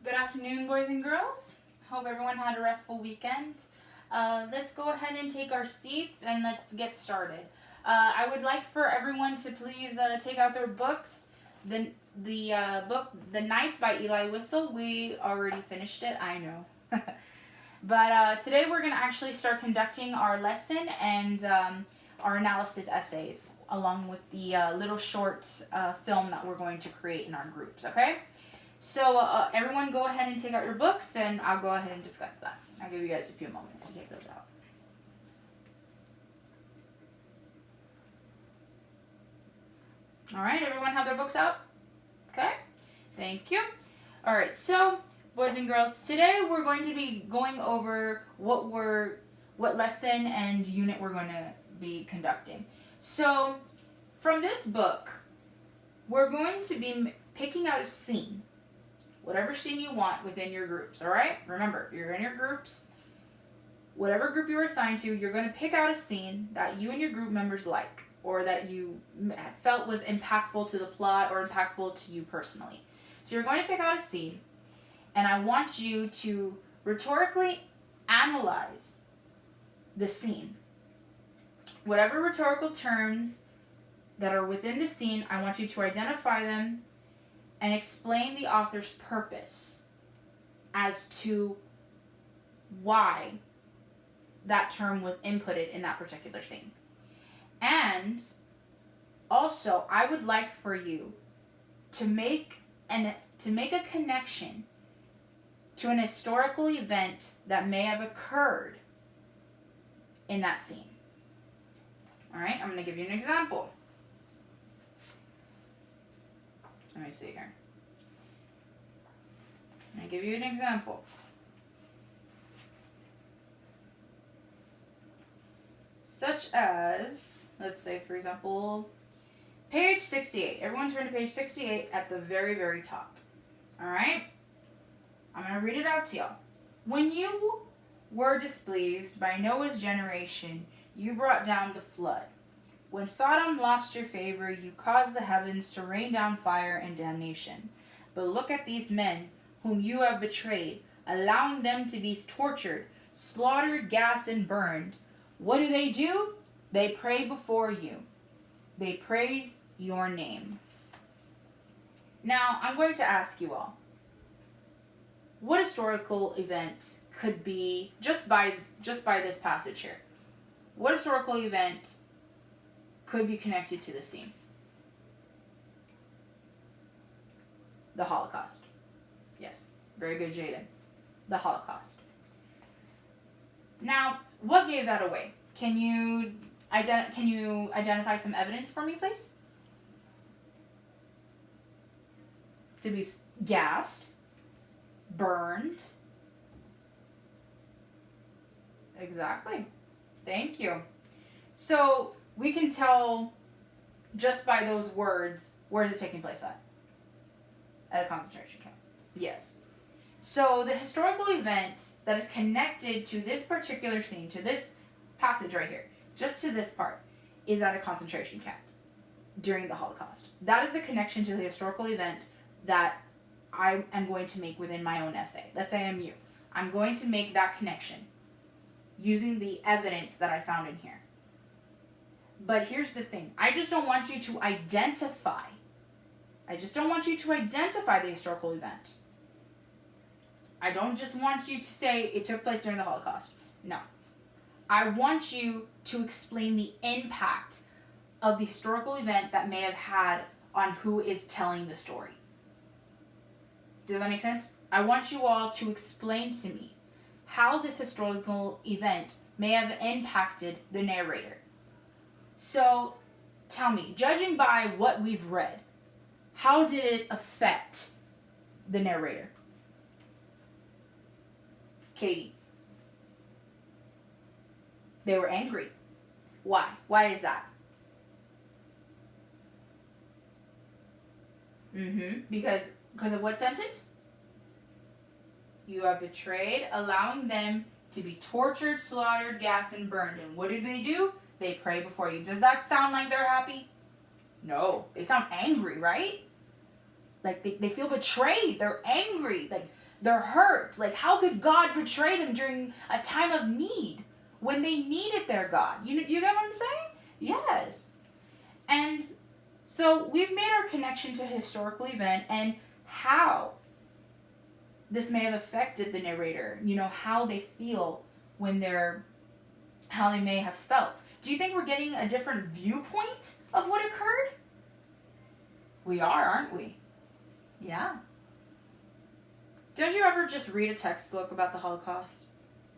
Good afternoon, boys and girls. Hope everyone had a restful weekend. Let's go ahead and take our seats and let's get started. I would like for everyone to please take out their books. The book The Night by Eli Wiesel. We already finished it, I know. But today we're going to actually start conducting our lesson and our analysis essays along with the little short film that we're going to create in our groups, okay? So everyone go ahead and take out your books and I'll go ahead and discuss that. I'll give you guys a few moments to take those out. Alright, everyone have their books out? Okay, thank you. Alright, so boys and girls, today we're going to be going over what lesson and unit we're going to be conducting. So from this book, we're going to be picking out a scene. Whatever scene you want within your groups, alright? Remember, you're in your groups. Whatever group you are assigned to, you're going to pick out a scene that you and your group members like, or that you felt was impactful to the plot or impactful to you personally. So you're going to pick out a scene, and I want you to rhetorically analyze the scene. Whatever rhetorical terms that are within the scene, I want you to identify them and explain the author's purpose as to why that term was inputted in that particular scene. And also, I would like for you to make a connection to an historical event that may have occurred in that scene. All right, I'm going to give you an example. Let me see here. I'm going to give you an example. Such as, let's say, for example, page 68. Everyone turn to page 68 at the very, very top. Alright? I'm going to read it out to y'all. When you were displeased by Noah's generation, you brought down the flood. When Sodom lost your favor, you caused the heavens to rain down fire and damnation. But look at these men whom you have betrayed, allowing them to be tortured, slaughtered, gassed, and burned. What do? They pray before you. They praise your name. Now, I'm going to ask you all, what historical event could be, just by this passage here, what historical event could be connected to the scene? The Holocaust. Yes, very good, Jaden. The Holocaust. Now, what gave that away? Can you identify some evidence for me, please? To be gassed, burned. Exactly. Thank you. So we can tell just by those words, where is it taking place at? At a concentration camp. Yes. So the historical event that is connected to this particular scene, to this passage right here, just to this part, is at a concentration camp during the Holocaust. That is the connection to the historical event that I am going to make within my own essay. Let's say I'm you. I'm going to make that connection using the evidence that I found in here. But here's the thing. I just don't want you to identify. I just don't want you to identify the historical event. I don't just want you to say it took place during the Holocaust. No. I want you to explain the impact of the historical event that may have had on who is telling the story. Does that make sense? I want you all to explain to me how this historical event may have impacted the narrator. So, tell me, judging by what we've read, how did it affect the narrator? Katie. They were angry. Why? Why is that? Because of what sentence? You have betrayed, allowing them to be tortured, slaughtered, gassed, and burned. And what do? They pray before you. Does that sound like they're happy? No. They sound angry, right? Like they feel betrayed. They're angry. Like They're hurt. Like, how could God betray them during a time of need when they needed their God? You get what I'm saying? Yes. And so we've made our connection to a historical event and how this may have affected the narrator. How they feel when how they may have felt. Do you think we're getting a different viewpoint of what occurred? We are, aren't we? Yeah. Don't you ever just read a textbook about the Holocaust?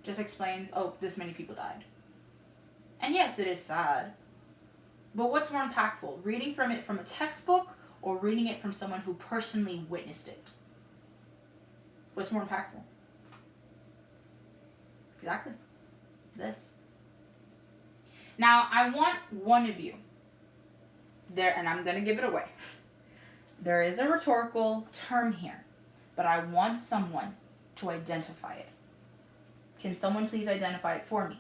Just explains, this many people died. And yes, it is sad. But what's more impactful? Reading from it from a textbook or reading it from someone who personally witnessed it? What's more impactful? Exactly. This. Now, I want one of you there, and I'm going to give it away. There is a rhetorical term here, but I want someone to identify it. Can someone please identify it for me?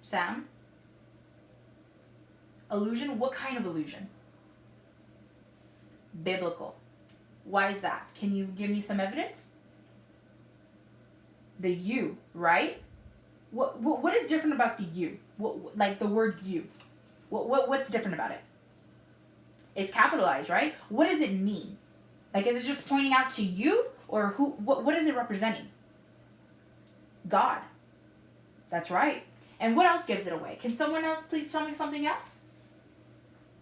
Sam? Illusion? What kind of illusion? Biblical. Why is that? Can you give me some evidence? The you, right? What is different about the you? Like the word you? What's different about it? It's capitalized, right? What does it mean? Like, is it just pointing out to you, or who? What is it representing? God. That's right. And what else gives it away? Can someone else please tell me something else?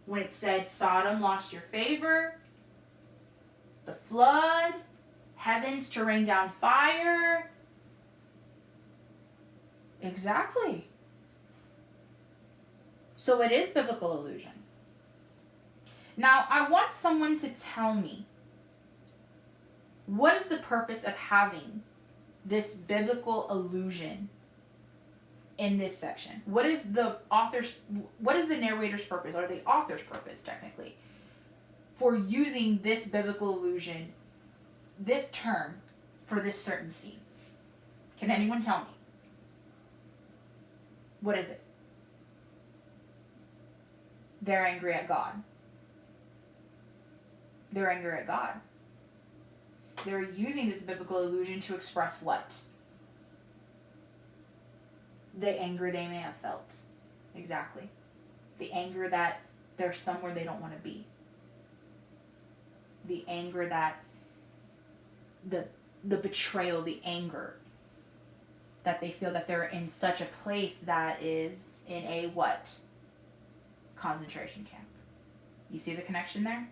When it said Sodom lost your favor, the flood, heavens to rain down fire. Exactly. So it is biblical illusion. Now, I want someone to tell me, what is the purpose of having this biblical illusion in this section? What is the narrator's purpose, or the author's purpose, technically, for using this biblical illusion, this term, for this certain scene? Can anyone tell me? What is it? They're angry at God. They're angry at God. They're using this biblical illusion to express what? The anger they may have felt. Exactly. The anger that they're somewhere they don't want to be. The anger that the betrayal, the anger that they feel that they're in such a place that is in a what? Concentration camp. You see the connection there?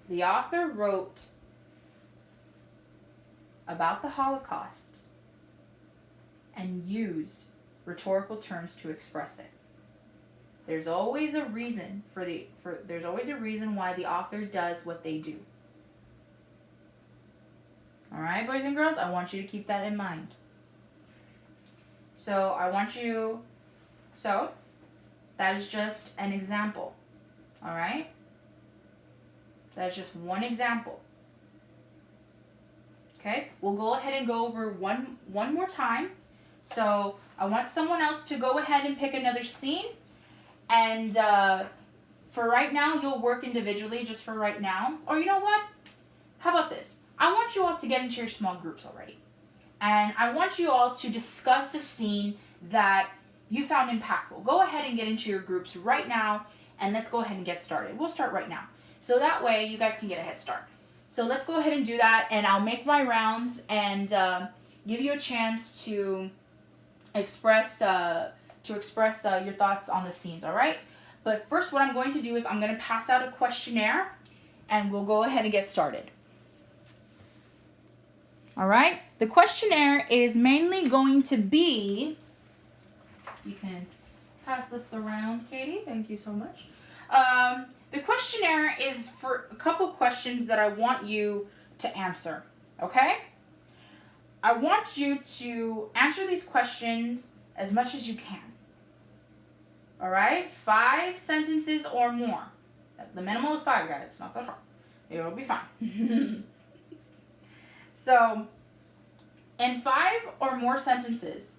The author wrote about the Holocaust and used rhetorical terms to express it. There's always a reason there's always a reason why the author does what they do. All right, boys and girls, I want you to keep that in mind. So that is just an example. All right? That's just one example. Okay? We'll go ahead and go over one more time. So I want someone else to go ahead and pick another scene. And for right now, you'll work individually just for right now. Or you know what? How about this? I want you all to get into your small groups already. And I want you all to discuss a scene that you found impactful. Go ahead and get into your groups right now, and let's go ahead and get started. We'll start right now. So that way, you guys can get a head start. So let's go ahead and do that, and I'll make my rounds and give you a chance to express your thoughts on the scenes, all right? But first, what I'm going to do is I'm going to pass out a questionnaire, and we'll go ahead and get started. All right? The questionnaire is mainly going to be, you can pass this around, Katie. Thank you so much. The questionnaire is for a couple questions that I want you to answer, okay? I want you to answer these questions as much as you can. All right? 5 sentences or more. The minimum is 5, guys. Not that hard. It'll be fine. So, in 5 or more sentences,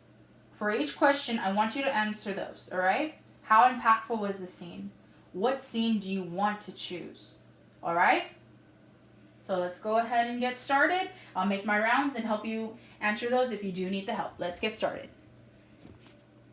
For each question, I want you to answer those, all right? How impactful was the scene? What scene do you want to choose? All right? So let's go ahead and get started. I'll make my rounds and help you answer those if you do need the help. Let's get started.